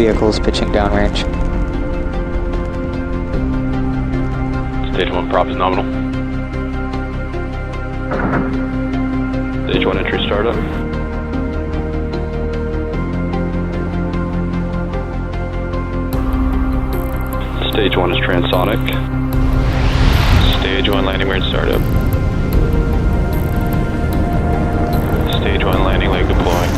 vehicles pitching downrange. Stage 1 prop is nominal. Stage 1 entry startup. Stage 1 is transonic. Stage 1 landing range startup. Stage 1 landing leg deploying.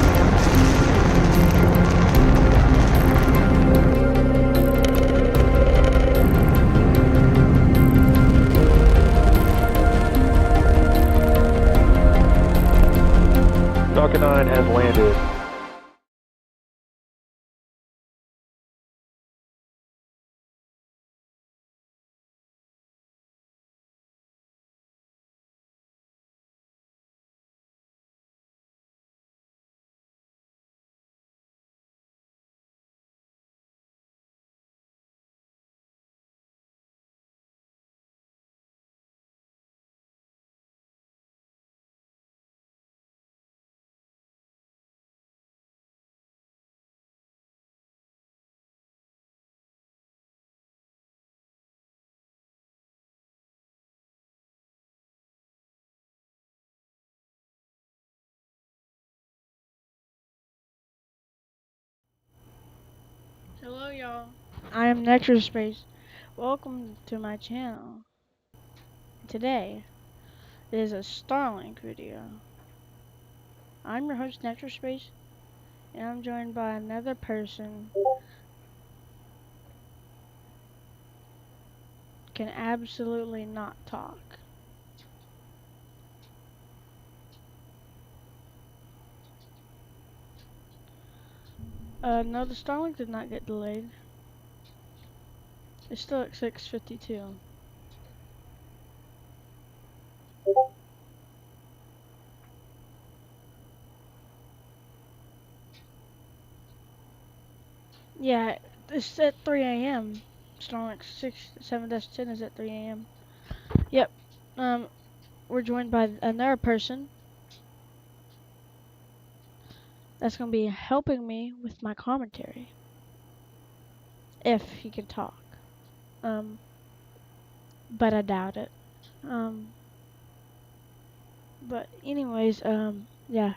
Falcon 9 has landed. Hello y'all, I am Necrospace. Welcome to my channel. Today is a Starlink video. I'm your host Necrospace, and I'm joined by another person can absolutely not talk. No, the Starlink did not get delayed. It's still at 6:52. Yeah, it's at 3 a.m. Starlink 7-10 is at 3 a.m. Yep. We're joined by another person that's gonna be helping me with my commentary. If he can talk. But I doubt it. But anyways, yeah.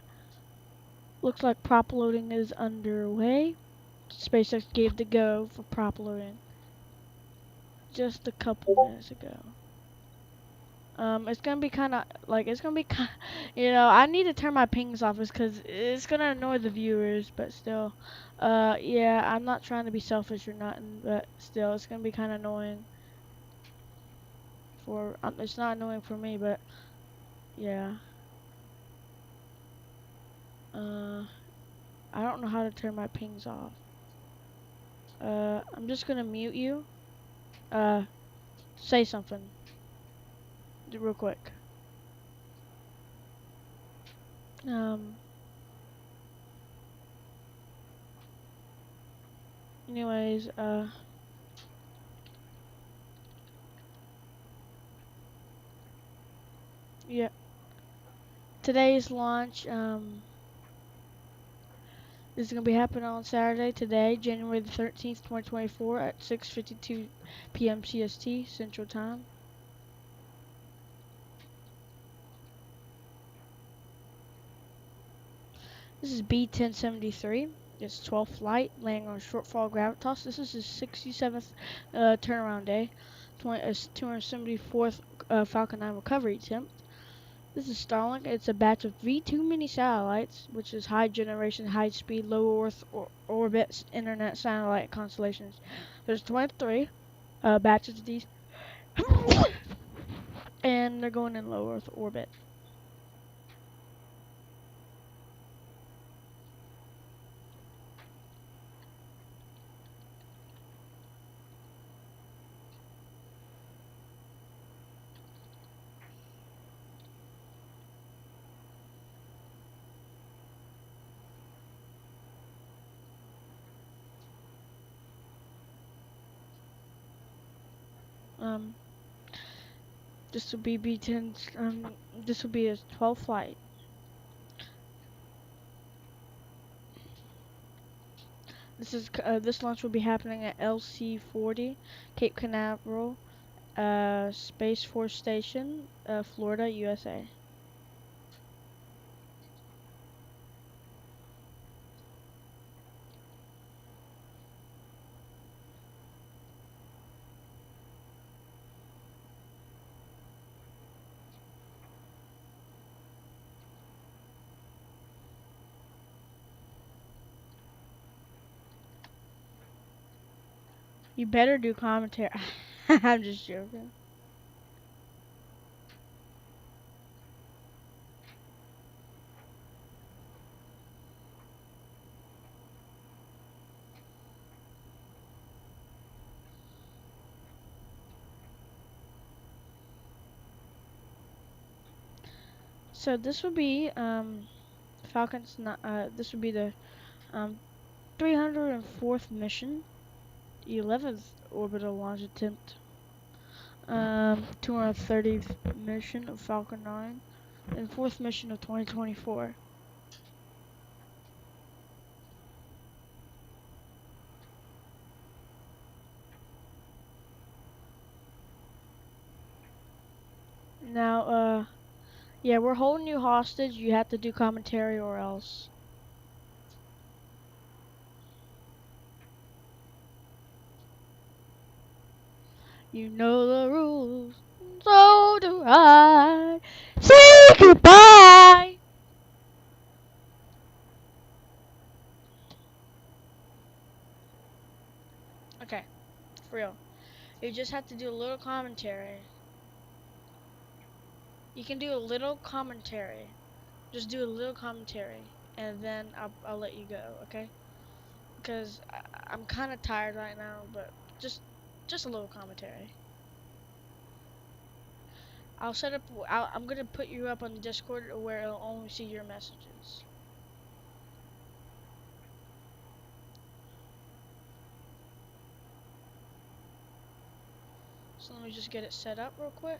Looks like prop loading is underway. SpaceX gave the go for prop loading just a couple minutes ago. It's gonna be I need to turn my pings off because it's gonna annoy the viewers, but still, yeah, I'm not trying to be selfish or nothing, but still, it's gonna be kind of annoying it's not annoying for me, but yeah. I don't know how to turn my pings off. I'm just gonna mute you. Say something. Real quick. Anyways, yeah. Today's launch, is gonna be happening on Saturday, today, January the 13th, 2024 at 6:52 p.m. CST, Central Time. This is B-1073. It's 12th flight, landing on shortfall gravitas. This is his 67th turnaround day, 274th Falcon 9 recovery attempt. This is Starlink. It's a batch of V2 mini satellites, which is high generation, high speed, low Earth orbit internet satellite constellations. There's 23 batches of these, and they're going in low Earth orbit. This will be B-10's, this will be his 12th flight. This launch will be happening at LC-40, Cape Canaveral, Space Force Station, Florida, USA. You better do commentary. I'm just joking. So this will be Falcon's not this will be the um 304th mission, 11th orbital launch attempt, 230th mission of Falcon 9, and 4th mission of 2024. Now, yeah, we're holding you hostage. You have to do commentary or else. You know the rules, so do I. Say goodbye. Okay, for real. You just have to do a little commentary. You can do a little commentary. Just do a little commentary, and then I'll let you go, okay? Because I'm kind of tired right now, but just a little commentary. I'll set up. I'm gonna put you up on the Discord where it'll only see your messages. So let me just get it set up real quick.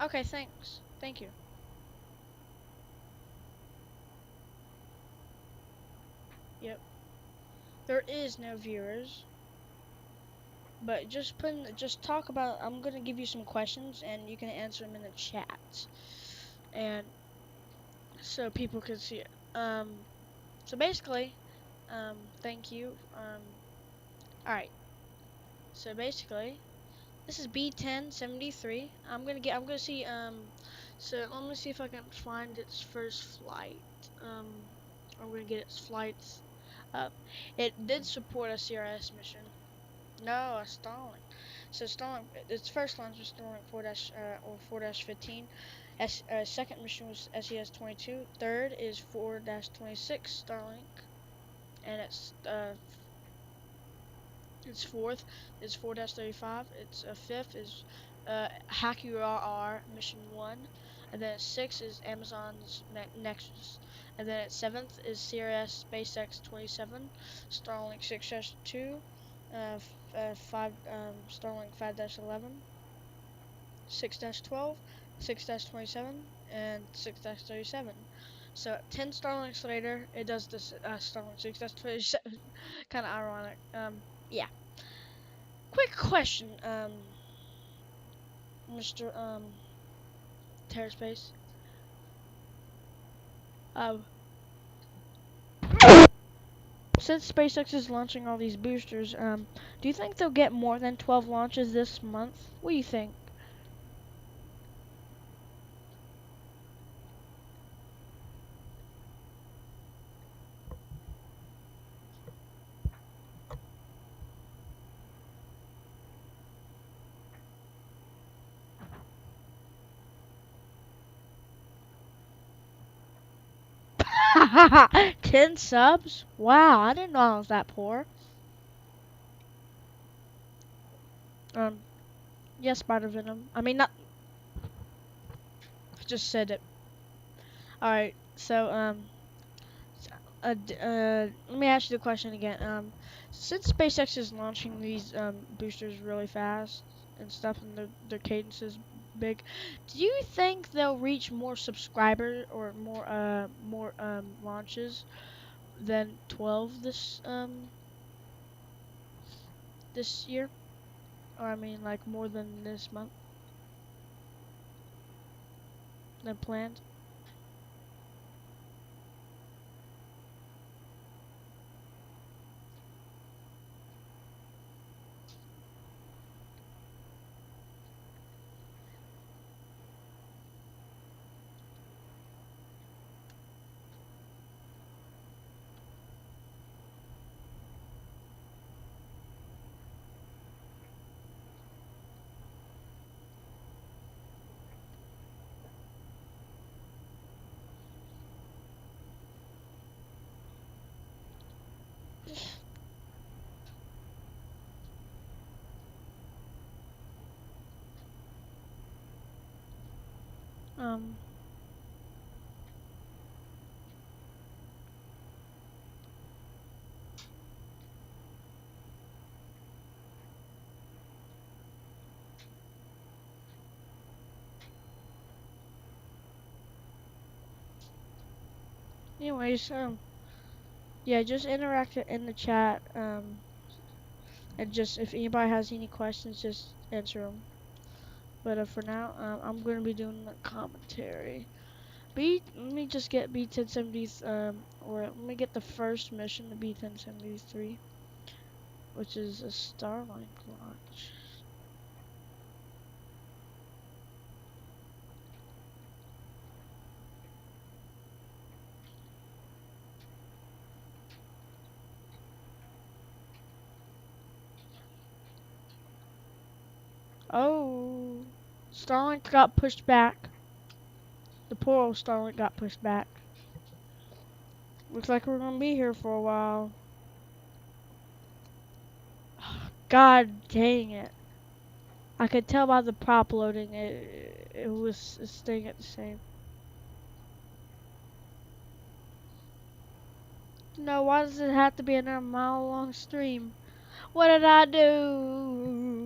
Okay, thanks. Thank you. Yep. There is no viewers. But just talk about, I'm gonna give you some questions and you can answer them in the chat. And so people can see it. So basically, thank you. Alright. So basically, this is B1073. I'm gonna see, so let me see if I can find its first flight. I'm gonna get its flights up. It did support a CRS mission. No, a Starlink. So Starlink, its first launch was Starlink 4-15. Second mission was SES-22. Third is 4-26 Starlink, and its fourth is 4-35. Its fifth is HackURR Mission 1, and then its sixth is Amazon's Nexus, and then its seventh is CRS SpaceX 27, Starlink 6-2, 5 Starlink 5-11, 6-12, 6-27, and 6-37. So 10 Starlinks later, it does this Starlink 6-27. Kind of ironic. Yeah. Quick question, Mr. Terraspace. Since SpaceX is launching all these boosters, do you think they'll get more than 12 launches this month? What do you think? – 10 subs? Wow, I didn't know I was that poor. Yes, spider venom. I mean, not. I just said it. Alright, so, let me ask you the question again. Since SpaceX is launching these, boosters really fast and stuff, and their cadence is big, do you think they'll reach more subscribers or more launches than 12 this year? Or, I mean, like, more than this month than planned? Um, anyways, yeah, just interact in the chat, and just, if anybody has any questions, just answer them. But for now, I'm going to be doing the commentary. Let me just get B-1070s, or let me get the first mission to B-1073, which is a Starlink launch. Oh, Starlink got pushed back. The poor old Starlink got pushed back. Looks like we're going to be here for a while. God dang it. I could tell by the prop loading it was staying at the same. No, why does it have to be another mile-long stream? What did I do?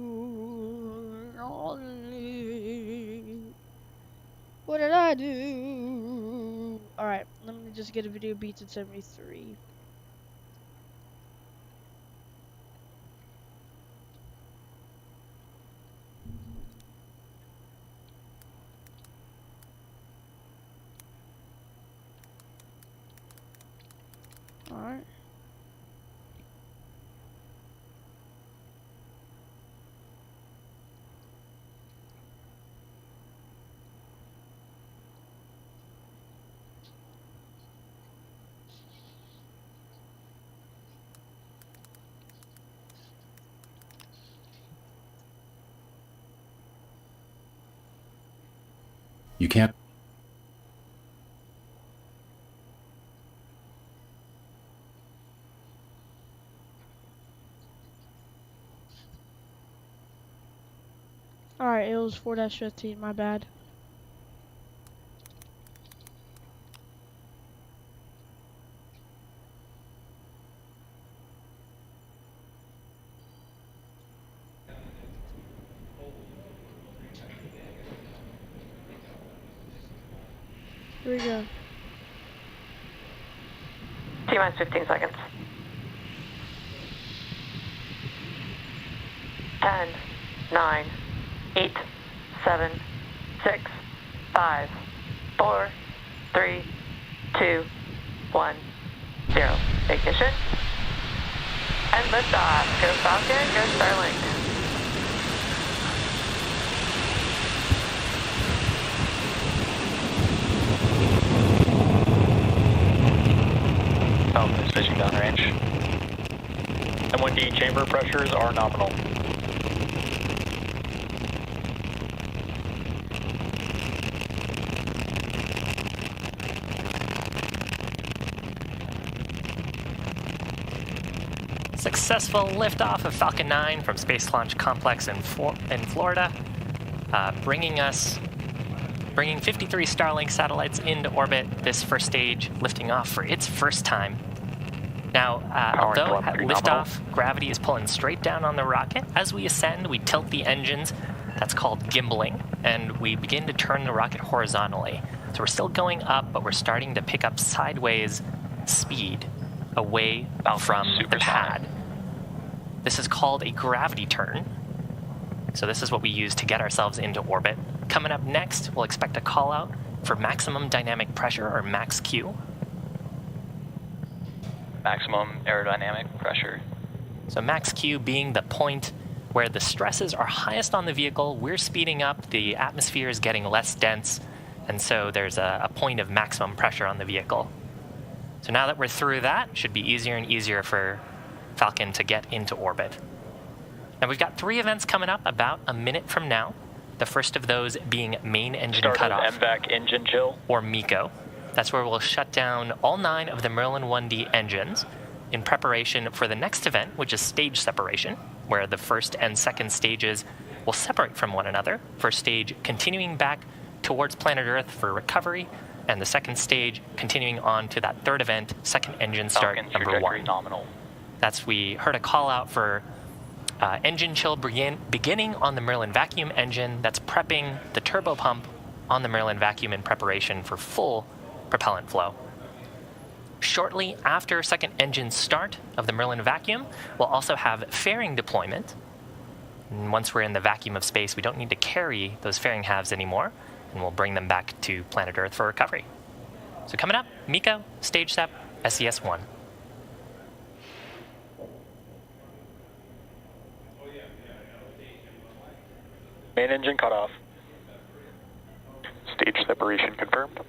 What did I do? Alright, let me just get a video beats at 73. Alright. You can't. Alright, it was 4-15, my bad. Here we go. T-minus 15 seconds. 10, 9, 8, 7, 6, 5, 4, 3, 2, 1, 0. Ignition. And liftoff. Go Falcon, go Starlink. Falcon is pitching downrange. M1D chamber pressures are nominal. Successful liftoff of Falcon 9 from Space Launch Complex in Florida. bringing 53 Starlink satellites into orbit. This first stage lifting off for its first time. Now, although at liftoff, gravity is pulling straight down on the rocket, as we ascend, we tilt the engines. That's called gimbaling, and we begin to turn the rocket horizontally. So we're still going up, but we're starting to pick up sideways speed away from the pad. This is called a gravity turn. So this is what we use to get ourselves into orbit. Coming up next, we'll expect a call out for maximum dynamic pressure, or max Q. Maximum aerodynamic pressure. So max Q being the point where the stresses are highest on the vehicle. We're speeding up, the atmosphere is getting less dense, and so there's a point of maximum pressure on the vehicle. So now that we're through that, it should be easier and easier for Falcon to get into orbit. Now we've got 3 events coming up about a minute from now. The first of those being main engine cutoff, MVAC engine chill, or MECO. That's where we'll shut down all 9 of the Merlin 1D engines in preparation for the next event, which is stage separation, where the first and second stages will separate from one another. First stage continuing back towards planet Earth for recovery, and the second stage continuing on to that third event, second engine start, Falcon number trajectory 1. nominal. We heard a call out for engine chill beginning on the Merlin vacuum engine. That's prepping the turbo pump on the Merlin vacuum in preparation for full propellant flow. Shortly after second engine start of the Merlin vacuum, we'll also have fairing deployment. And once we're in the vacuum of space, we don't need to carry those fairing halves anymore, and we'll bring them back to planet Earth for recovery. So coming up, MECO, stage SEP, SES-1. Main engine cutoff. Stage separation confirmed.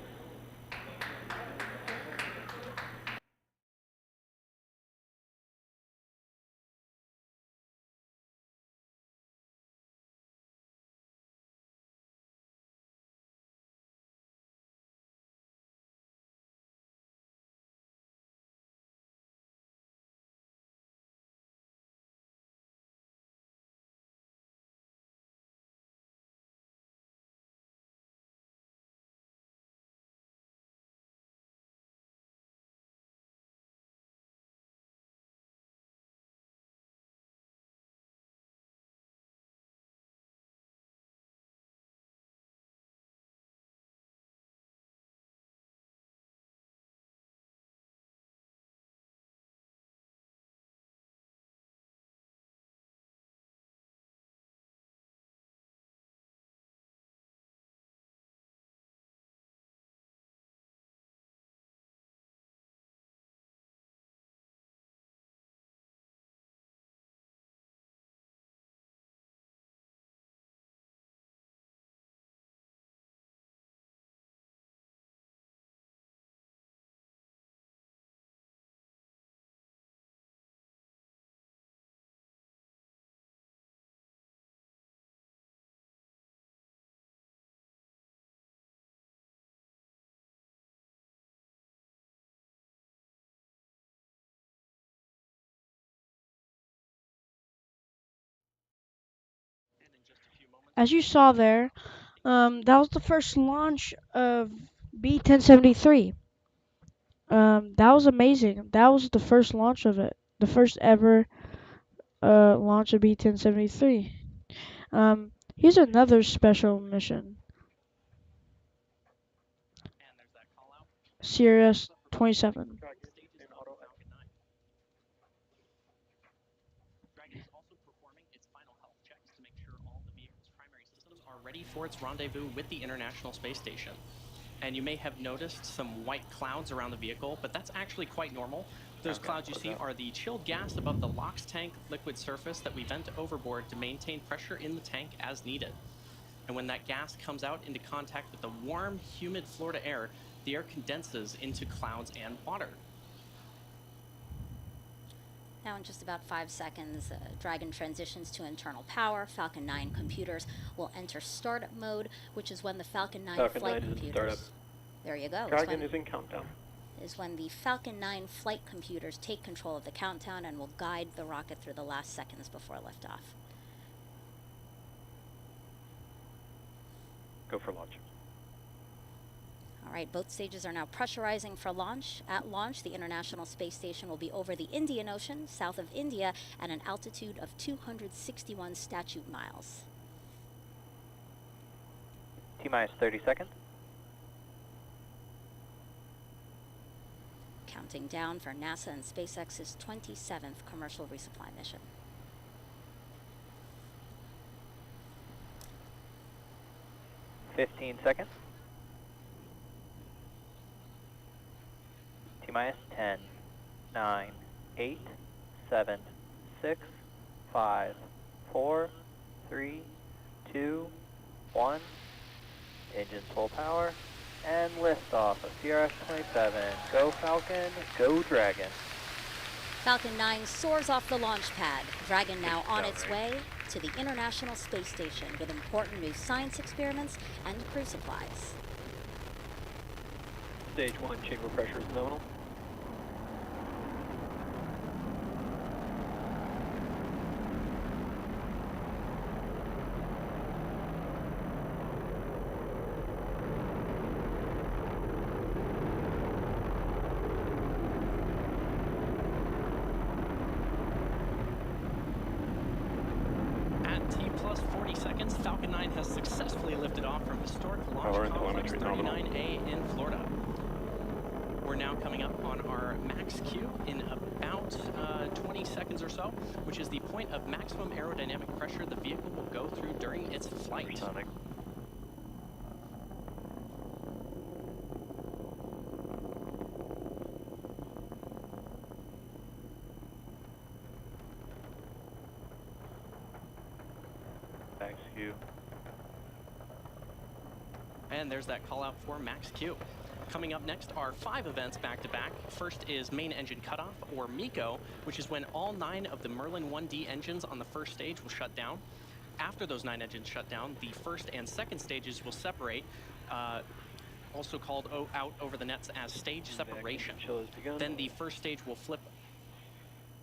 As you saw there, that was the first launch of B-1073. That was amazing. That was the first launch of it. The first ever launch of B-1073. Here's another special mission. Sirius 27. Ready for its rendezvous with the International Space Station. And you may have noticed some white clouds around the vehicle, but that's actually quite normal. Those clouds you see are the chilled gas above the LOX tank liquid surface that we vent overboard to maintain pressure in the tank as needed. And when that gas comes out into contact with the warm, humid Florida air, the air condenses into clouds and water. Now in just about 5 seconds, Dragon transitions to internal power. Falcon 9 computers will enter startup mode, which is when the Falcon 9 flight computers... There you go. Dragon is in countdown. Is when the Falcon 9 flight computers take control of the countdown and will guide the rocket through the last seconds before liftoff. Go for launch. All right, both stages are now pressurizing for launch. At launch, the International Space Station will be over the Indian Ocean, south of India, at an altitude of 261 statute miles. T-minus 30 seconds. Counting down for NASA and SpaceX's 27th commercial resupply mission. $15 seconds. T-minus 10, 9, 8, 7, 6, 5, 4, 3, 2, 1. Engines full power. And liftoff of CRS-27. Go Falcon, go Dragon. Falcon 9 soars off the launch pad. Dragon now on its way to the International Space Station with important new science experiments and crew supplies. Stage 1 chamber pressure is nominal. Plus 40 seconds, Falcon 9 has successfully lifted off from historic launch complex 39A in Florida. We're now coming up on our max Q in about 20 seconds or so, which is the point of maximum aerodynamic pressure the vehicle will go through during its flight. Sonic. And there's that call out for max Q. Coming up next are 5 events back-to-back. First is main engine cutoff, or MECO, which is when all 9 of the Merlin 1D engines on the first stage will shut down. After those 9 engines shut down, the first and second stages will separate, also called out over the nets as stage separation. Then the first stage will flip.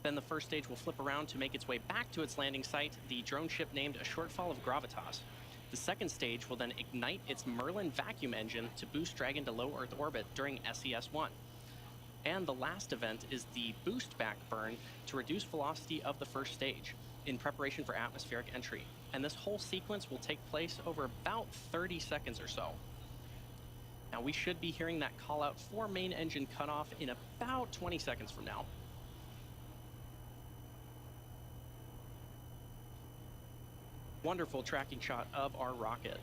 Then the first stage will flip around to make its way back to its landing site, the drone ship named a shortfall of gravitas. The second stage will then ignite its Merlin vacuum engine to boost Dragon to low Earth orbit during SES-1. And the last event is the boost back burn to reduce velocity of the first stage in preparation for atmospheric entry. And this whole sequence will take place over about 30 seconds or so. Now we should be hearing that call out for main engine cutoff in about 20 seconds from now. Wonderful tracking shot of our rocket.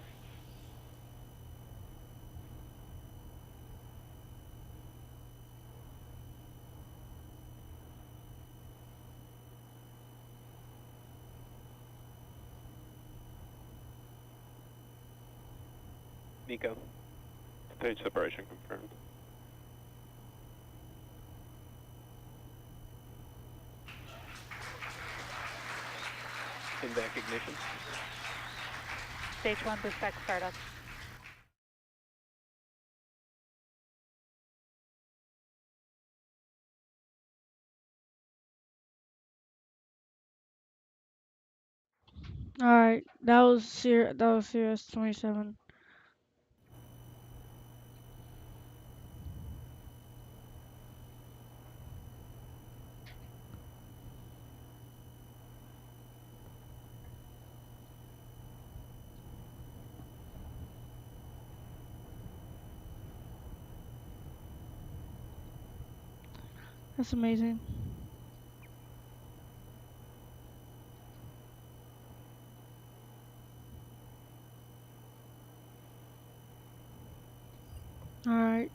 MECO. Stage separation confirmed. Inback ignition. Stage 1 boost back startup. Alright, that was CRS-27. That's amazing. Alright.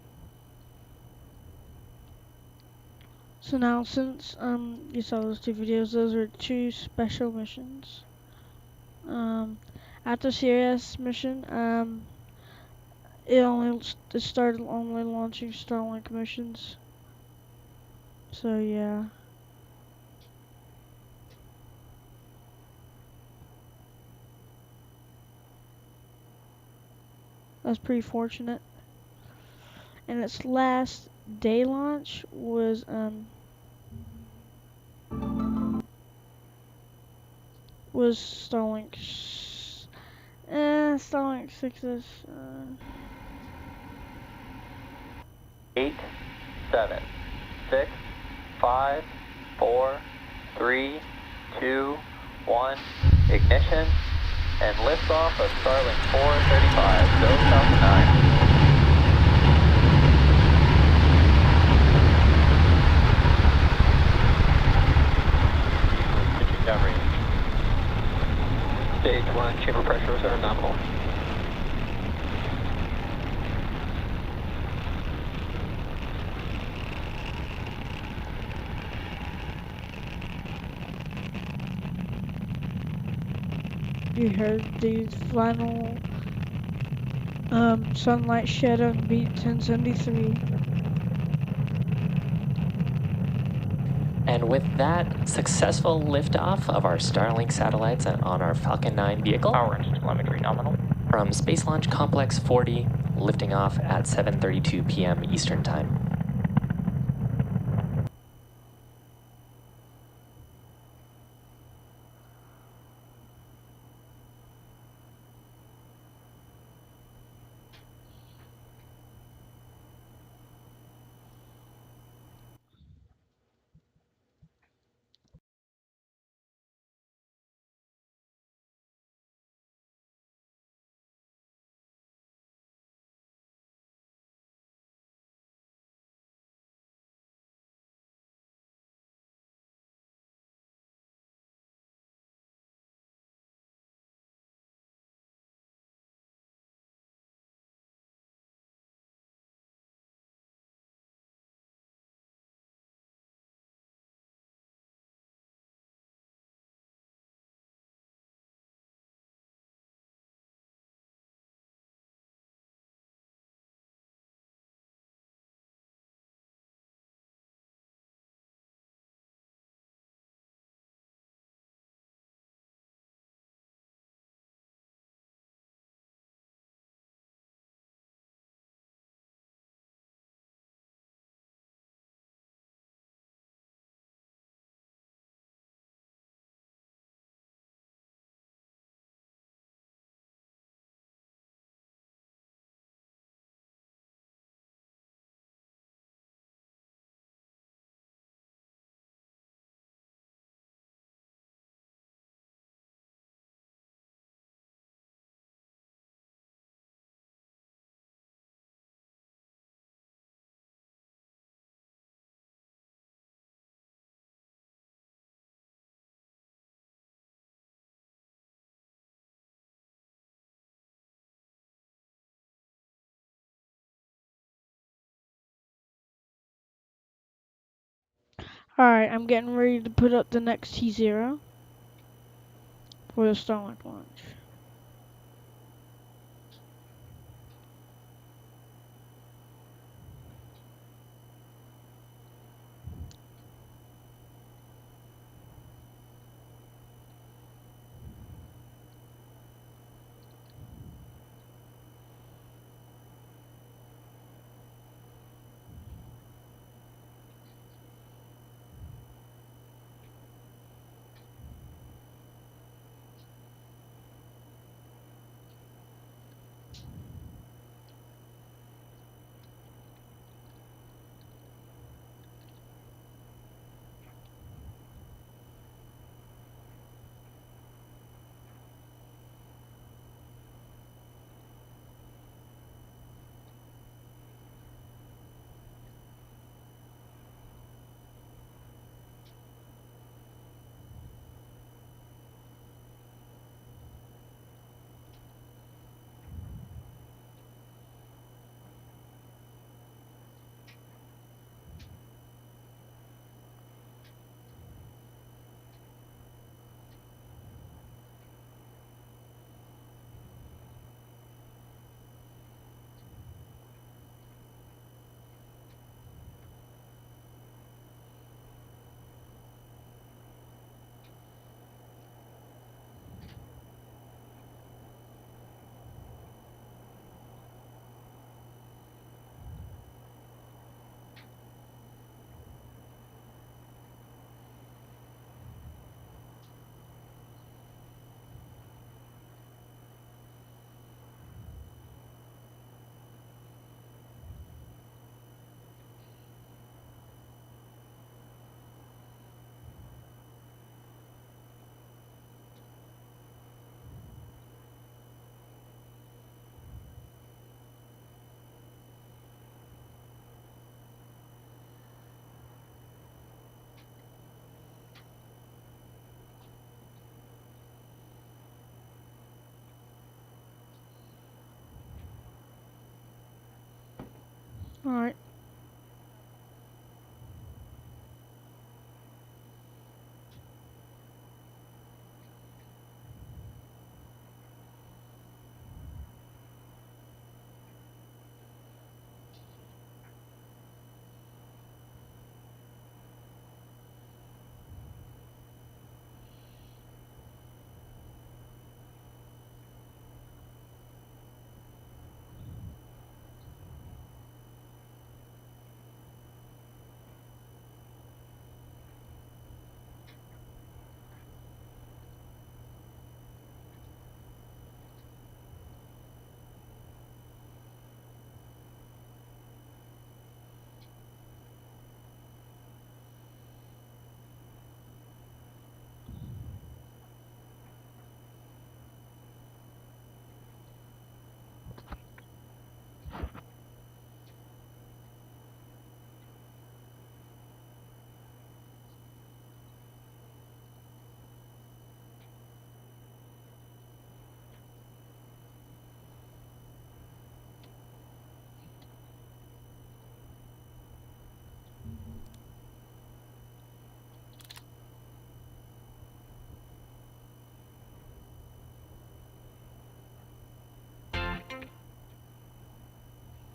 So now since you saw those 2 videos, those are 2 special missions. After CRS mission, it started only launching Starlink missions. So yeah. That's pretty fortunate. And its last day launch was Starlink Starlink 6's, 8, 7, 6, 5, 4, 3, 2, 1. Ignition and liftoff of Starlink 435. Go Falcon 9. Stage 1 chamber pressures are nominal. you heard the final sunlight shed on beat 1073. And with that successful liftoff of our Starlink satellites on our Falcon 9 vehicle, Power and telemetry nominal. from Space Launch Complex 40, lifting off at 7:32 p.m. Eastern Time. Alright, I'm getting ready to put up the next T0 for the Starlink launch. Alright.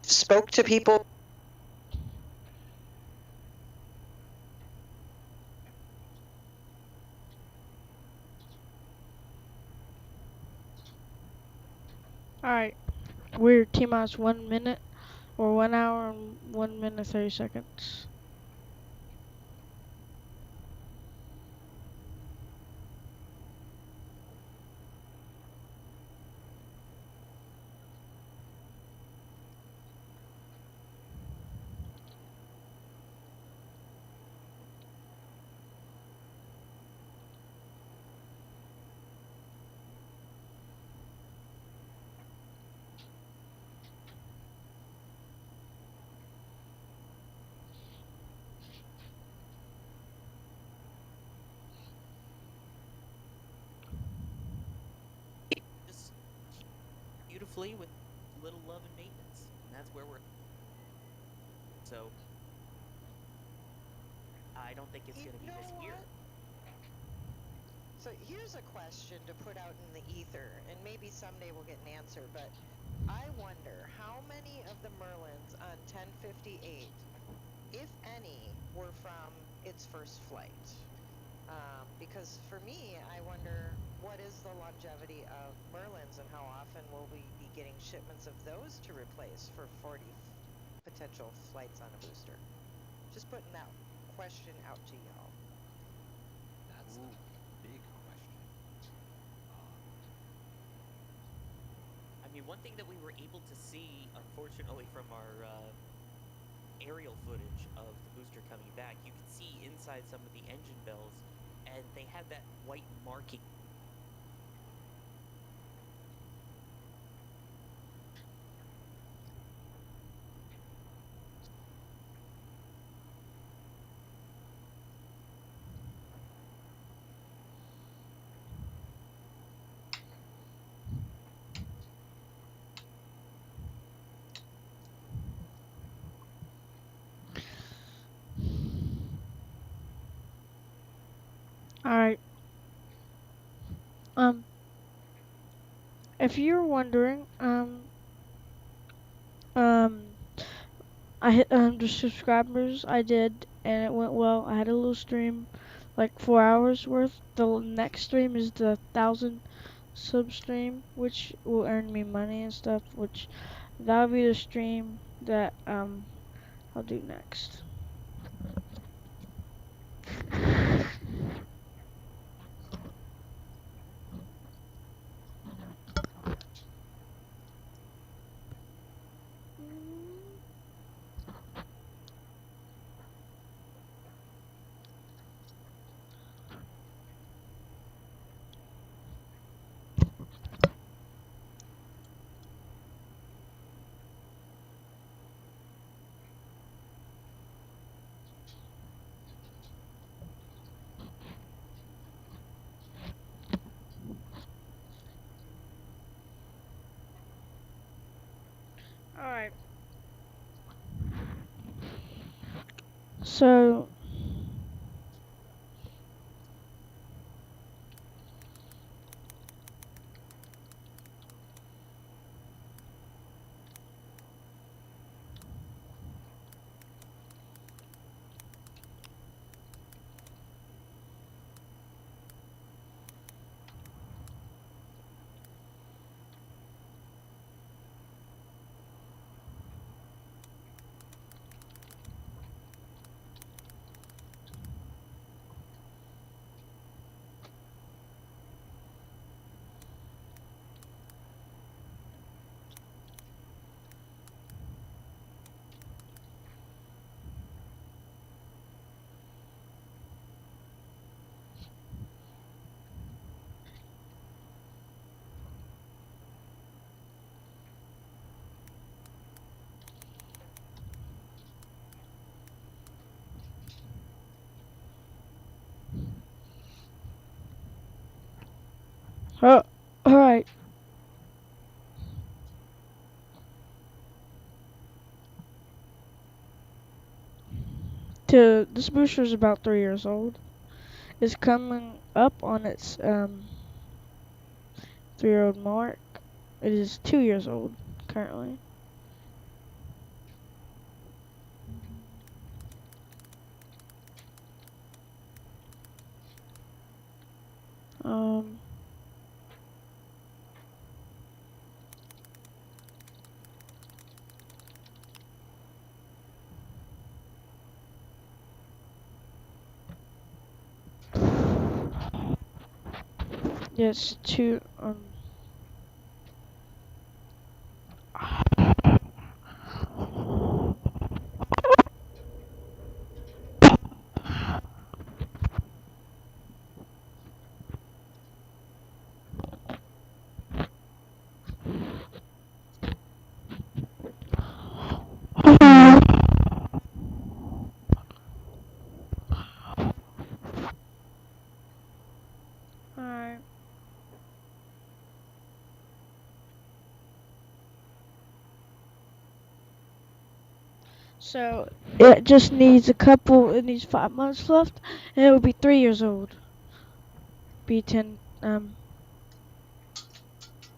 Spoke to people. Alright. We're T-minus 1 minute, or 1 hour and 1 minute 30 seconds. Just beautifully with little love and maintenance, and that's where we're. So I don't think it's going to be this year. So here's a question to put out in the ether, and maybe someday we'll get an answer, but I wonder how many of the Merlins on 1058, if any, were from its first flight. Because for me, I wonder what is the longevity of Merlins and how often will we be getting shipments of those to replace for 40 potential flights on a booster? Just putting that question out to y'all. That's a big question. I mean, one thing that we were able to see, unfortunately, from our aerial footage of the booster coming back, you could see inside some of the engine bells, and they had that white marking. Alright. If you're wondering, I hit the subscribers. I did, and it went well. I had a little stream, like 4 hours worth. The next stream is the 1,000 sub stream, which will earn me money and stuff. Which that'll be the stream that I'll do next. So all right. This booster is about 3 years old. It's coming up on its 3-year-old mark. It is 2 years old currently. Um, yes, two. Alright. So it just needs it needs 5 months left, and it will be 3 years old. B10,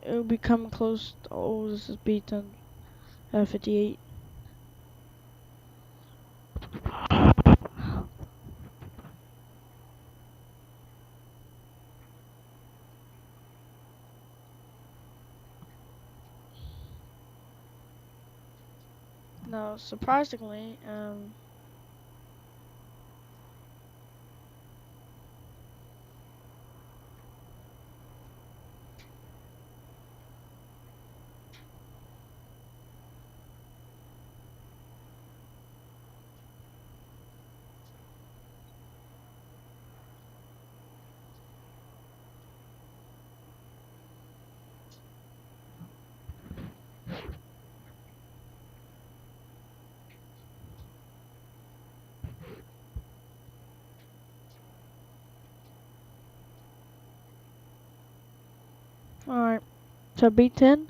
it will be coming close. Oh, this is B10, 58. No, surprisingly, alright. So B10,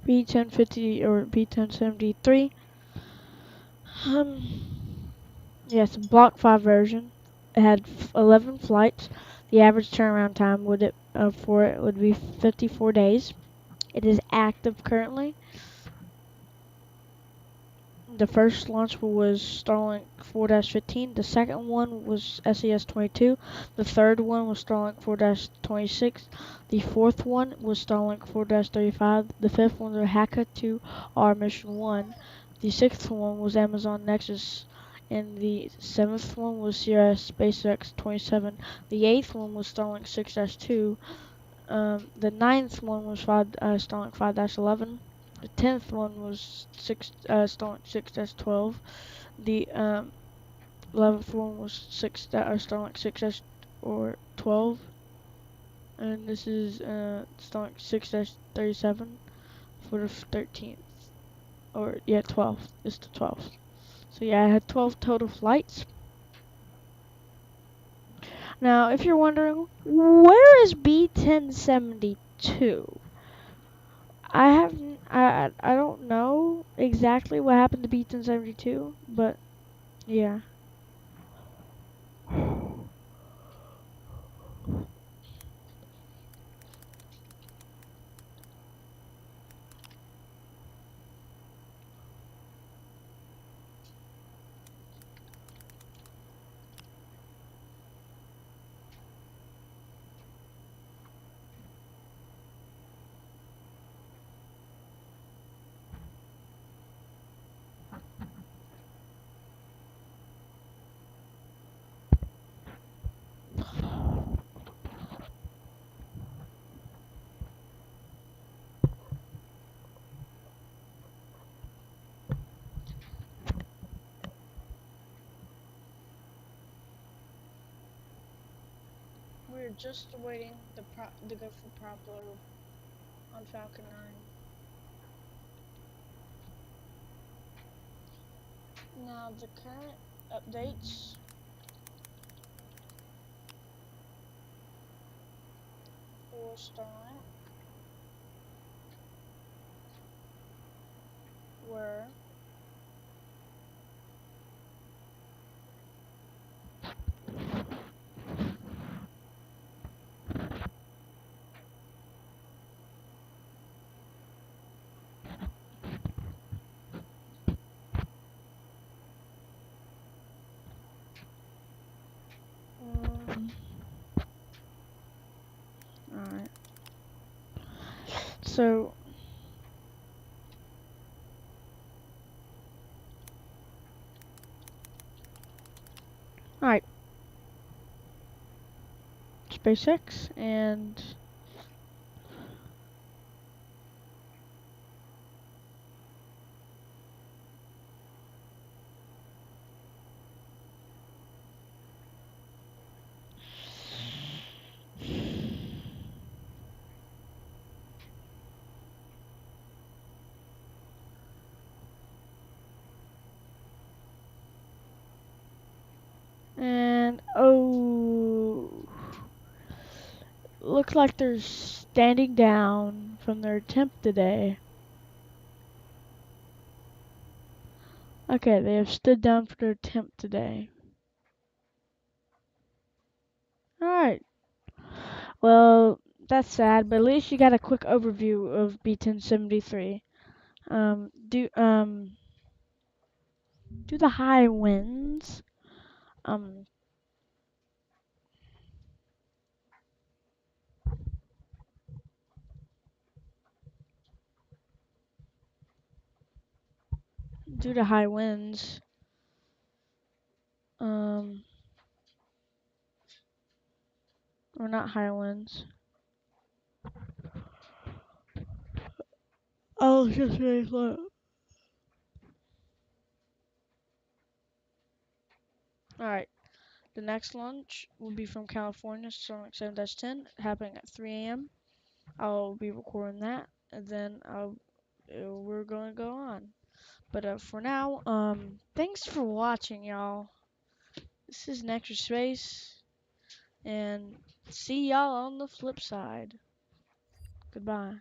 B1050 or B1073. Yes, Block 5 version. It had 11 flights. The average turnaround time for it would be 54 days. It is active currently. The first launch was Starlink 4-15. The second one was SES-22. The third one was Starlink 4-26. The fourth one was Starlink 4-35. The fifth one was Haka 2R Mission 1. The sixth one was Amazon Nexus. And the seventh one was Sierra SpaceX 27. The eighth one was Starlink 6-2. The ninth one was Starlink 5-11. The 10th one was Starlink 6-12. The 11th one was Starlink 6-12. And this is Starlink 6-37 for the 13th. Or, yeah, 12th. It's the 12th. So, yeah, I had 12 total flights. Now, if you're wondering, where is B-1072? I don't know exactly what happened to B-1072, but yeah. We're just awaiting the go for prop load on Falcon 9. Now the current updates for Starlink were alright. So alright. SpaceX and oh, looks like they're standing down from their attempt today. Okay, they have stood down for their attempt today. Alright. Well, that's sad, but at least you got a quick overview of B-1073. Due to the high winds, due to high winds, or not high winds. Oh, just very slow. Alright, the next launch will be from California, Starlink 7-10, happening at 3 a.m. I'll be recording that, and then we're gonna go on. But for now, thanks for watching, y'all. This is Nectar Space, and see y'all on the flip side. Goodbye.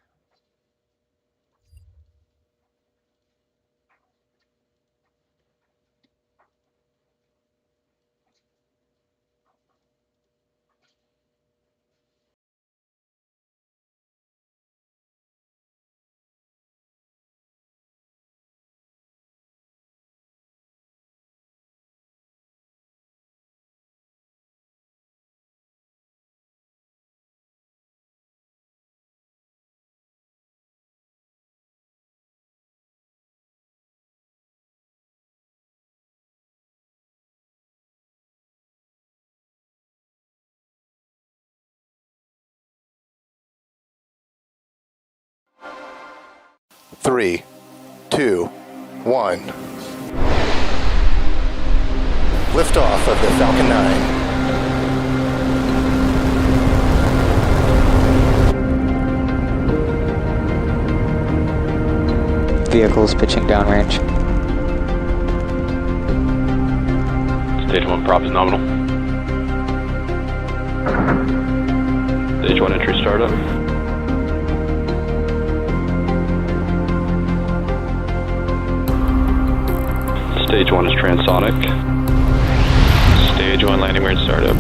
Three, two, one. Liftoff of the Falcon 9. Vehicles pitching downrange. Stage 1 prop is nominal. Stage 1 entry startup. Stage 1 is transonic. Stage 1 landing weird startup.